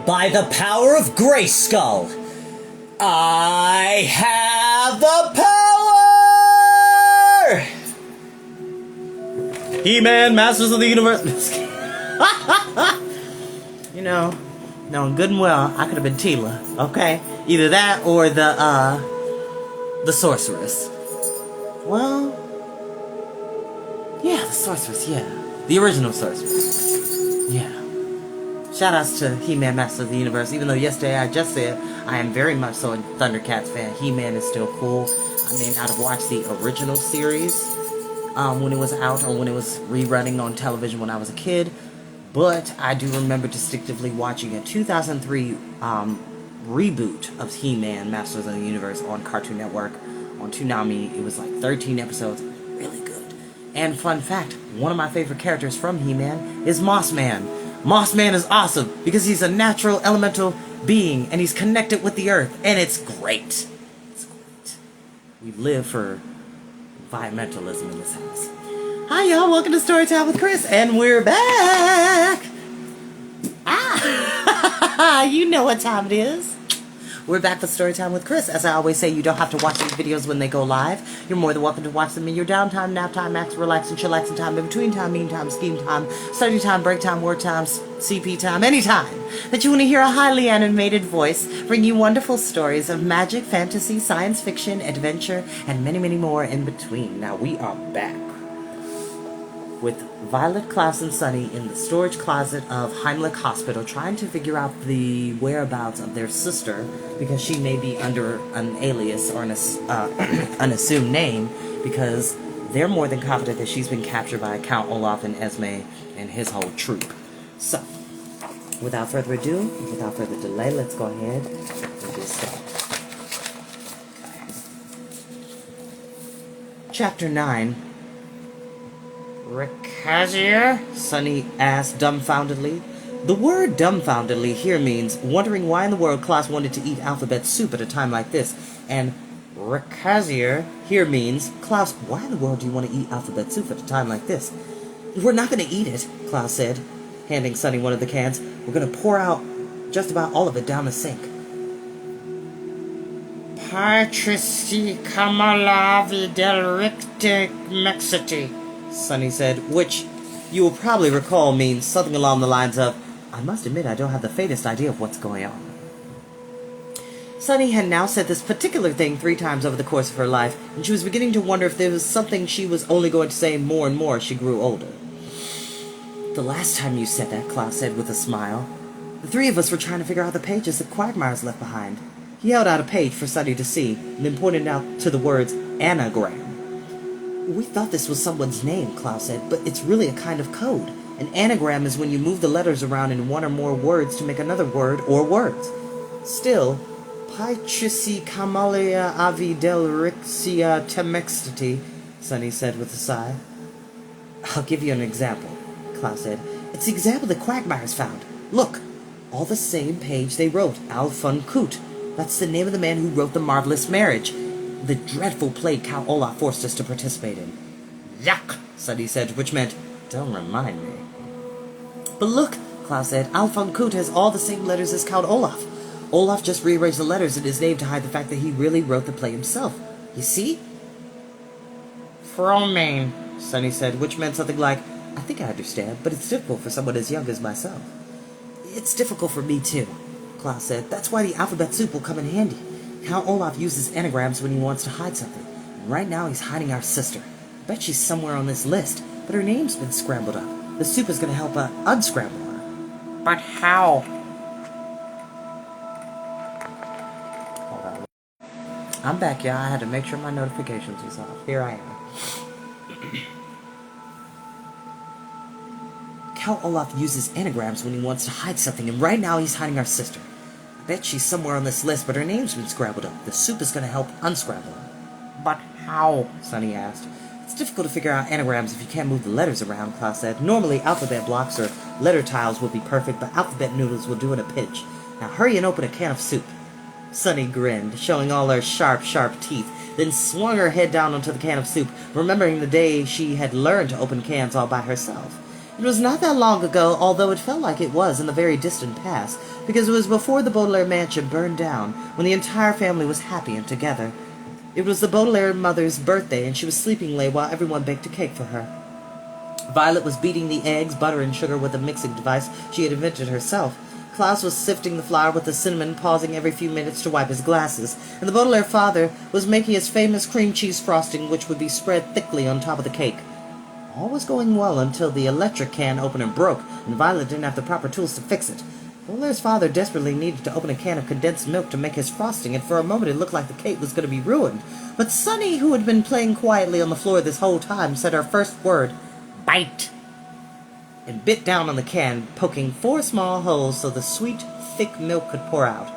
By the power of Grayskull, I have the power! He-Man, Masters of the Universe. You know, knowing good and well, I could have been Tila, okay? Either that or the Sorceress. Well, yeah, the Sorceress, yeah. The original Sorceress. Yeah. Shoutouts to He-Man, Masters of the Universe. Even though yesterday I just said I am very much so a Thundercats fan, He-Man is still cool. I may not have watched the original series when it was out or when it was rerunning on television when I was a kid, but I do remember distinctively watching a 2003 reboot of He-Man, Masters of the Universe on Cartoon Network on Toonami. It was like 13 episodes. Really good. And fun fact, one of my favorite characters from He-Man is Mossman. Mossman is awesome because he's a natural elemental being and he's connected with the earth, and it's great. It's great. We live for environmentalism in this house. Hi y'all, welcome to Storytime with Chris, and we're back! You know what time it is. We're back with Storytime with Chris. As I always say, you don't have to watch these videos when they go live. You're more than welcome to watch them in your downtime, nap time, max, relax, and chillaxing time, in between time, mean time, scheme time, study time, break time, word time, CP time, anytime that you want to hear a highly animated voice bring you wonderful stories of magic, fantasy, science fiction, adventure, and many, many more in between. Now we are back with Violet, Klaus, and Sunny in the storage closet of Heimlich Hospital, trying to figure out the whereabouts of their sister, because she may be under an alias or an assumed name, because they're more than confident that she's been captured by Count Olaf and Esme and his whole troop. So, without further ado, without further delay, let's go ahead and get started. Chapter 9. Rickazier? Sunny asked dumbfoundedly. The word dumbfoundedly here means wondering why in the world Klaus wanted to eat alphabet soup at a time like this, and Rickazier here means, Klaus, why in the world do you want to eat alphabet soup at a time like this? We're not going to eat it, Klaus said, handing Sunny one of the cans. We're going to pour out just about all of it down the sink. Patrici Kamalavi del Ricte Mexity, Sunny said, which you will probably recall means something along the lines of, I must admit I don't have the faintest idea of what's going on. Sunny had now said this particular thing 3 times over the course of her life, and she was beginning to wonder if there was something she was only going to say more and more as she grew older. The last time you said that, Klaus said with a smile, the 3 of us were trying to figure out the pages that Quagmire's left behind. He held out a page for Sunny to see, and then pointed out to the words, anagram. We thought this was someone's name, Klaus said, but it's really a kind of code. An anagram is when you move the letters around in one or more words to make another word or words. Still, Patrici Kamalia Avi del Rixia Temextity, Sunny said with a sigh. I'll give you an example, Klaus said. It's the example that Quagmire's found. Look, all the same page they wrote, Alfun Kut. That's the name of the man who wrote The Marvelous Marriage, the dreadful plague Count Olaf forced us to participate in. Yuck, Sunny said, which meant, don't remind me. But look, Klaus said, Alfun Kut has all the same letters as Count Olaf. Olaf just rearranged the letters in his name to hide the fact that he really wrote the play himself. You see? Fromain, Sunny said, which meant something like, I think I understand, but it's difficult for someone as young as myself. It's difficult for me too, Klaus said. That's why the alphabet soup will come in handy. Count Olaf uses anagrams when he wants to hide something. And right now he's hiding our sister. I bet she's somewhere on this list, but her name's been scrambled up. The soup is going to help unscramble her. But how? Hold on. I'm back, y'all. I had to make sure my notifications was off. Here I am. Count Olaf uses anagrams when he wants to hide something, and right now he's hiding our sister. I bet she's somewhere on this list, but her name's been scrambled up. The soup is going to help unscramble her. But how? Sunny asked. It's difficult to figure out anagrams if you can't move the letters around, Klaus said. Normally, alphabet blocks or letter tiles would be perfect, but alphabet noodles will do in a pinch. Now hurry and open a can of soup. Sunny grinned, showing all her sharp, sharp teeth, then swung her head down onto the can of soup, remembering the day she had learned to open cans all by herself. It was not that long ago, although it felt like it was in the very distant past, because it was before the Baudelaire mansion burned down, when the entire family was happy and together. It was the Baudelaire mother's birthday, and she was sleeping late while everyone baked a cake for her. Violet was beating the eggs, butter, and sugar with a mixing device she had invented herself. Klaus was sifting the flour with the cinnamon, pausing every few minutes to wipe his glasses, and the Baudelaire father was making his famous cream cheese frosting, which would be spread thickly on top of the cake. All was going well until the electric can opener broke, and Violet didn't have the proper tools to fix it. Baudelaire's father desperately needed to open a can of condensed milk to make his frosting, and for a moment it looked like the cake was going to be ruined. But Sunny, who had been playing quietly on the floor this whole time, said her first word, "Bite," and bit down on the can, poking 4 small holes so the sweet, thick milk could pour out.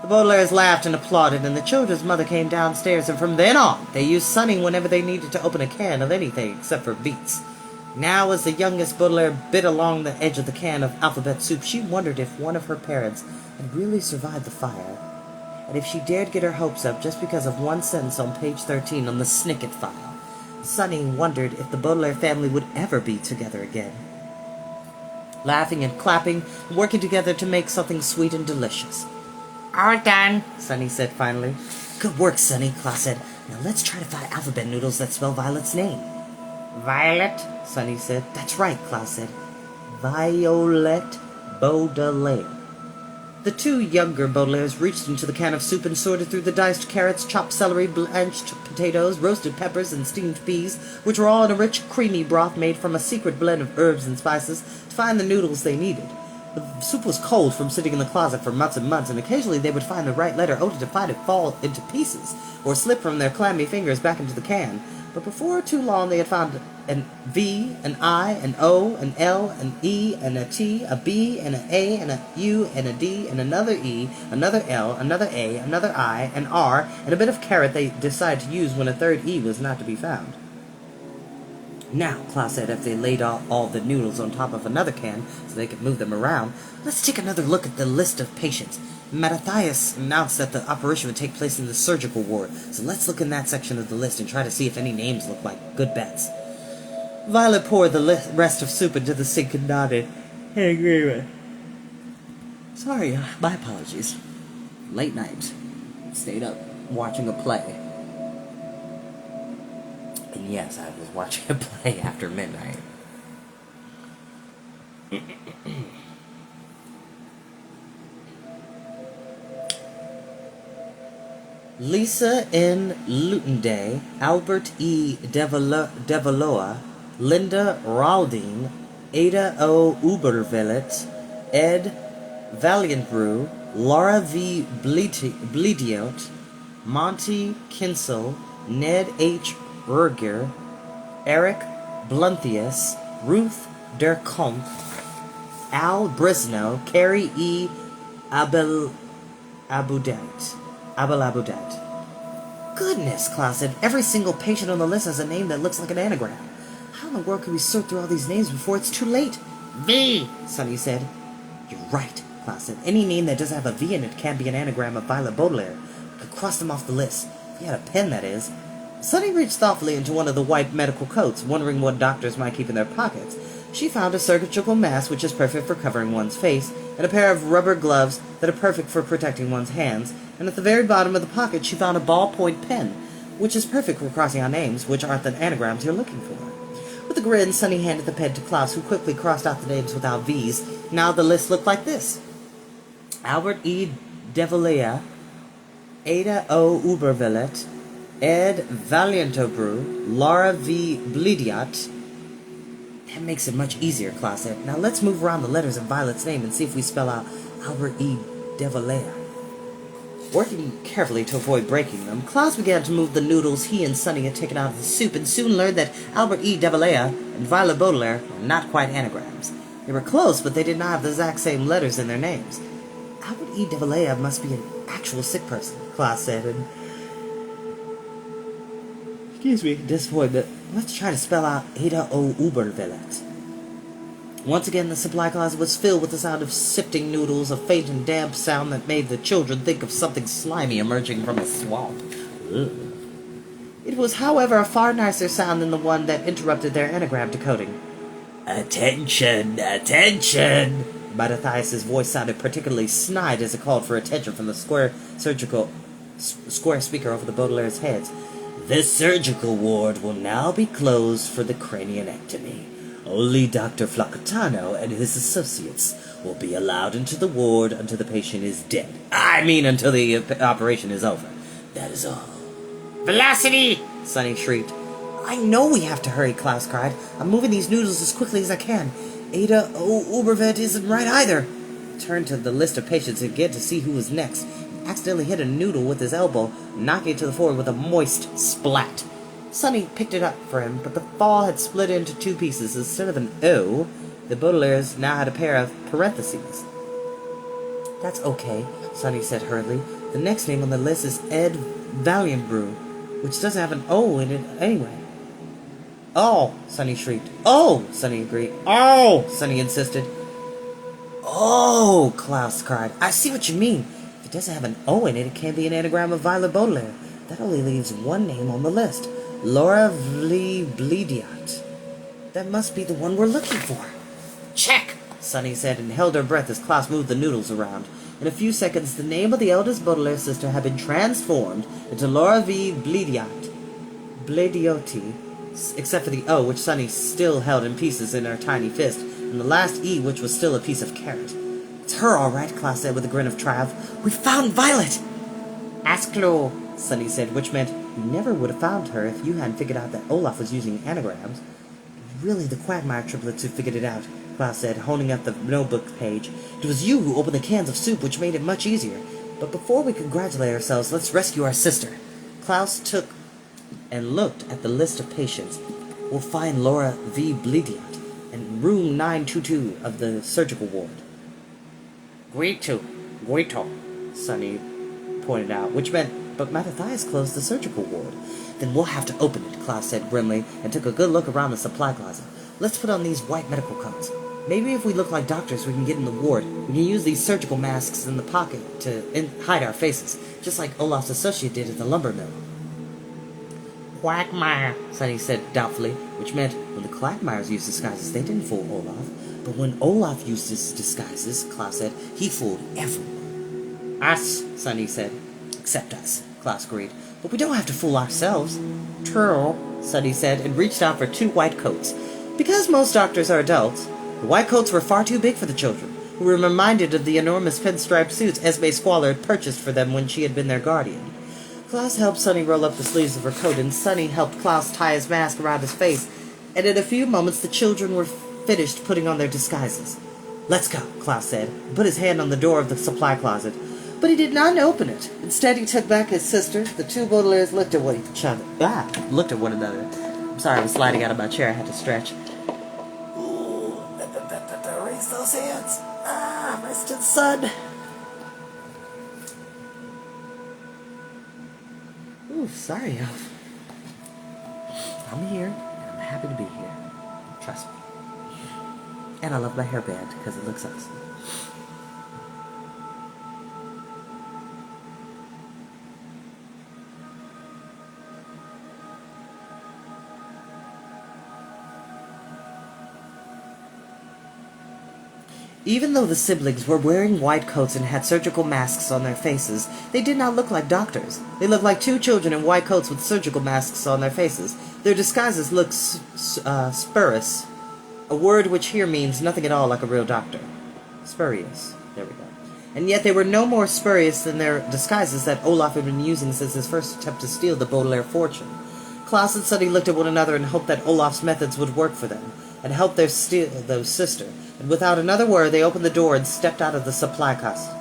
The Baudelaires laughed and applauded, and the children's mother came downstairs, and from then on, they used Sunny whenever they needed to open a can of anything except for beets. Now, as the youngest Baudelaire bit along the edge of the can of alphabet soup, she wondered if one of her parents had really survived the fire, and if she dared get her hopes up just because of one sentence on page 13 on the Snicket file. Sunny wondered if the Baudelaire family would ever be together again. Laughing and clapping, working together to make something sweet and delicious. "All done," Sunny said finally. "Good work, Sunny," Klaus said. "Now let's try to find alphabet noodles that spell Violet's name." "Violet?" Sunny said. "That's right," Klaus said. "Violet Baudelaire." The 2 younger Baudelaires reached into the can of soup and sorted through the diced carrots, chopped celery, blanched potatoes, roasted peppers, and steamed peas, which were all in a rich, creamy broth made from a secret blend of herbs and spices, to find the noodles they needed. The soup was cold from sitting in the closet for months and months, and occasionally they would find the right letter only to find it fall into pieces, or slip from their clammy fingers back into the can. But before too long they had found an V, an I, an O, an L, an E, and a T, a B, and an A, and a U, and a D, and another E, another L, another A, another I, an R, and a bit of carrot they decided to use when a third E was not to be found. "Now," Klaus said, after they laid all the noodles on top of another can so they could move them around, "let's take another look at the list of patients. Mattathias announced that the operation would take place in the surgical ward, so let's look in that section of the list and try to see if any names look like good bets." Violet poured the rest of soup into the sink and nodded. "Hey, agreement. Sorry, my apologies. Late night. Stayed up watching a play. And yes, I was watching a play after midnight." Lisa N. Lutenday, Albert E. Devaloa, Linda Raldine, Ada O. Ubervillet, Ed Valiantbrew, Laura V. Blediot, Monty Kinsel, Ned H. Ruger, Eric Blunthius, Ruth Dercomp, Al Brisno, Carrie E. Abel-Abudat. "Goodness," Klaus said. "Every single patient on the list has a name that looks like an anagram. How in the world can we sort through all these names before it's too late?" "V," Sunny said. "You're right," Klaus said. "Any name that doesn't have a V in it can't be an anagram of Violet Baudelaire. We could cross them off the list. If you had a pen, that is." Sunny reached thoughtfully into one of the white medical coats, wondering what doctors might keep in their pockets. She found a surgical mask, which is perfect for covering one's face, and a pair of rubber gloves that are perfect for protecting one's hands, and at the very bottom of the pocket she found a ballpoint pen, which is perfect for crossing out names, which aren't the anagrams you're looking for. With a grin, Sunny handed the pen to Klaus, who quickly crossed out the names without V's. Now the list looked like this: Albert E. Devalea, Ada O. Ubervillet, Ed Valiantobrew, Laura V. Blediot. "That makes it much easier," Klaus said. "Now let's move around the letters of Violet's name and see if we spell out Albert E. Devalea." Working carefully to avoid breaking them, Klaus began to move the noodles he and Sunny had taken out of the soup, and soon learned that Albert E. Devalea and Violet Baudelaire were not quite anagrams. They were close, but they did not have the exact same letters in their names. "Albert E. Devalea must be an actual sick person," Klaus said, and disappointed. "Let's try to spell out Ada O. Ubervillet." Once again, the supply closet was filled with the sound of sifting noodles, a faint and damp sound that made the children think of something slimy emerging from a swamp. Ugh. It was, however, a far nicer sound than the one that interrupted their anagram decoding. Attention, attention! Mattathias' voice sounded particularly snide as it called for attention from the square speaker over the Baudelaire's heads. The surgical ward will now be closed for the cranianectomy. Only Dr. Flacatano and his associates will be allowed into the ward until the patient is dead. I mean, until the operation is over. That is all. Velocity! Sonny shrieked. I know we have to hurry, Klaus cried. I'm moving these noodles as quickly as I can. Ada Obervet isn't right either. Turned to the list of patients again to see who was next. He accidentally hit a noodle with his elbow, knocking it to the floor with a moist splat. Sonny picked it up for him, but the fall had split into two pieces. Instead of an O, the Baudelaires now had a pair of parentheses. That's okay, Sonny said hurriedly. The next name on the list is Ed Valiantbrew, which doesn't have an O in it anyway. Oh, Sonny shrieked. Oh, Sonny agreed. Oh, Sonny insisted. Oh, Klaus cried. I see what you mean. If it doesn't have an O in it, it can't be an anagram of Violet Baudelaire. That only leaves one name on the list. Laura Vliediat. That must be the one we're looking for. Check, Sonny said, and held her breath as Klaus moved the noodles around. In a few seconds, the name of the eldest Baudelaire sister had been transformed into Laura V. Blediotti, except for the O, which Sonny still held in pieces in her tiny fist, and the last E, which was still a piece of carrot. It's her, all right, Klaus said with a grin of triumph. We found Violet! Asklo, Sonny said, which meant you never would have found her if you hadn't figured out that Olaf was using anagrams. Really, the Quagmire triplets who figured it out, Klaus said, holding up the notebook page. It was you who opened the cans of soup, which made it much easier. But before we congratulate ourselves, let's rescue our sister. Klaus took and looked at the list of patients. We'll find Laura V. Blediat in room 922 of the surgical ward. Guito, Sonny pointed out, which meant, but Mattathias closed the surgical ward. Then we'll have to open it, Klaus said grimly, and took a good look around the supply closet. Let's put on these white medical coats. Maybe if we look like doctors, we can get in the ward. We can use these surgical masks in the pocket to hide our faces, just like Olaf's associate did at the lumber mill. Quagmire, Sonny said doubtfully, which meant when the Quagmires used disguises, they didn't fool Olaf. But when Olaf used his disguises, Klaus said, he fooled everyone. Us, Sonny said. Except us, Klaus agreed. But we don't have to fool ourselves. True, Sonny said, and reached out for 2 white coats. Because most doctors are adults, the white coats were far too big for the children, who were reminded of the enormous pinstripe suits Esme Squalor had purchased for them when she had been their guardian. Klaus helped Sonny roll up the sleeves of her coat, and Sonny helped Klaus tie his mask around his face, and in a few moments the children were finished putting on their disguises. Let's go, Klaus said, and put his hand on the door of the supply closet. But he did not open it. Instead, he took back his sister. The 2 Baudelaires looked at one another. I'm sorry, I was sliding out of my chair. I had to stretch. Ooh, raise those hands. Rest in the sun. Ooh, sorry, Elf. I'm here, and I'm happy to be here. Trust me. And I love my hairband, because it looks awesome. Even though the siblings were wearing white coats and had surgical masks on their faces, they did not look like doctors. They looked like 2 children in white coats with surgical masks on their faces. Their disguises looked spurious, a word which here means nothing at all like a real doctor. Spurious. There we go. And yet they were no more spurious than their disguises that Olaf had been using since his first attempt to steal the Baudelaire fortune. Klaus and Sonny looked at one another and hoped that Olaf's methods would work for them, and help their sister. And without another word, they opened the door and stepped out of the supply closet.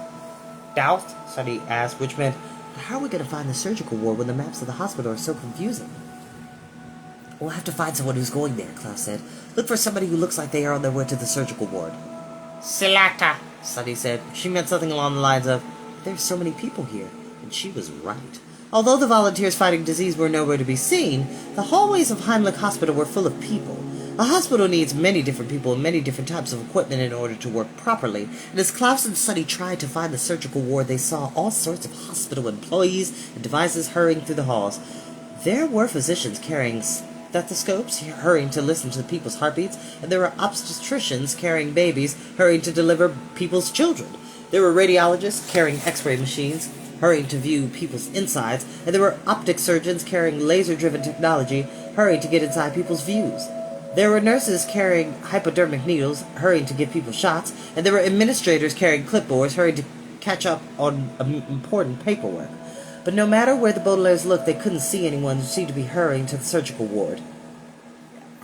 Doubt? Sonny asked, which meant, how are we going to find the surgical ward when the maps of the hospital are so confusing? We'll have to find someone who's going there, Klaus said. Look for somebody who looks like they are on their way to the surgical ward. Silata, Sonny said. She meant something along the lines of, there's so many people here. And she was right. Although the volunteers fighting disease were nowhere to be seen, the hallways of Heimlich Hospital were full of people. A hospital needs many different people and many different types of equipment in order to work properly, and as Klaus and Sonny tried to find the surgical ward, they saw all sorts of hospital employees and devices hurrying through the halls. There were physicians carrying stethoscopes hurrying to listen to the people's heartbeats, and there were obstetricians carrying babies hurrying to deliver people's children. There were radiologists carrying x-ray machines hurrying to view people's insides, and there were optic surgeons carrying laser-driven technology hurrying to get inside people's views. There were nurses carrying hypodermic needles hurrying to give people shots, and there were administrators carrying clipboards hurrying to catch up on important paperwork. But no matter where the Baudelaires looked, they couldn't see anyone who seemed to be hurrying to the surgical ward.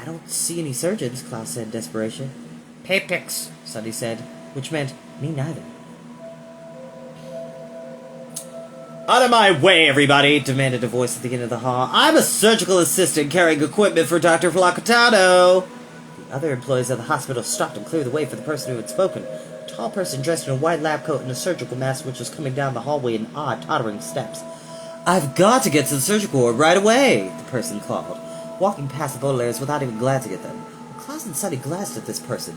"I don't see any surgeons," Klaus said in desperation. "Papix," Sonny said, which meant, "Me neither." "Out of my way, everybody!" demanded a voice at the end of the hall. "I'm a surgical assistant carrying equipment for Dr. Flacatano." The other employees of the hospital stopped and cleared the way for the person who had spoken. A tall person dressed in a white lab coat and a surgical mask which was coming down the hallway in odd, tottering steps. "I've got to get to the surgical ward right away," the person called, walking past the Baudelaires without even glancing at them. Klaus and Sonny glanced at this person.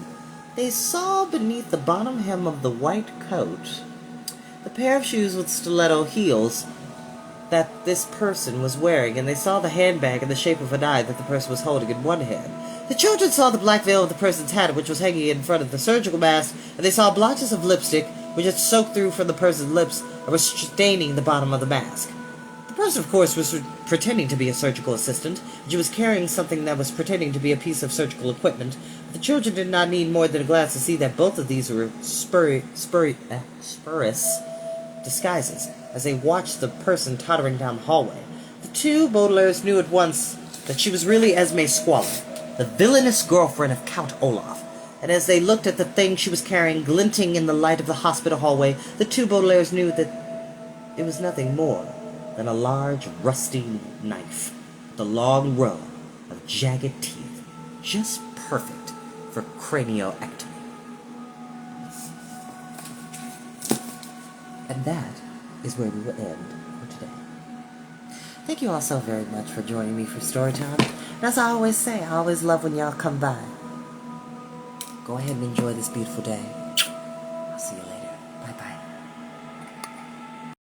They saw beneath the bottom hem of the white coat the pair of shoes with stiletto heels that this person was wearing, and they saw the handbag in the shape of an eye that the person was holding in one hand. The children saw the black veil of the person's hat, which was hanging in front of the surgical mask, and they saw blotches of lipstick, which had soaked through from the person's lips and was staining the bottom of the mask. The person, of course, was pretending to be a surgical assistant, and she was carrying something that was pretending to be a piece of surgical equipment. But the children did not need more than a glance to see that both of these were spurious disguises as they watched the person tottering down the hallway. The two Baudelaires knew at once that she was really Esme Squalor, the villainous girlfriend of Count Olaf, and as they looked at the thing she was carrying glinting in the light of the hospital hallway, the two Baudelaires knew that it was nothing more than a large rusty knife with a long row of jagged teeth, just perfect for cranioectomy. And that is where we will end for today. Thank you all so very much for joining me for Storytime. And as I always say, I always love when y'all come by. Go ahead and enjoy this beautiful day.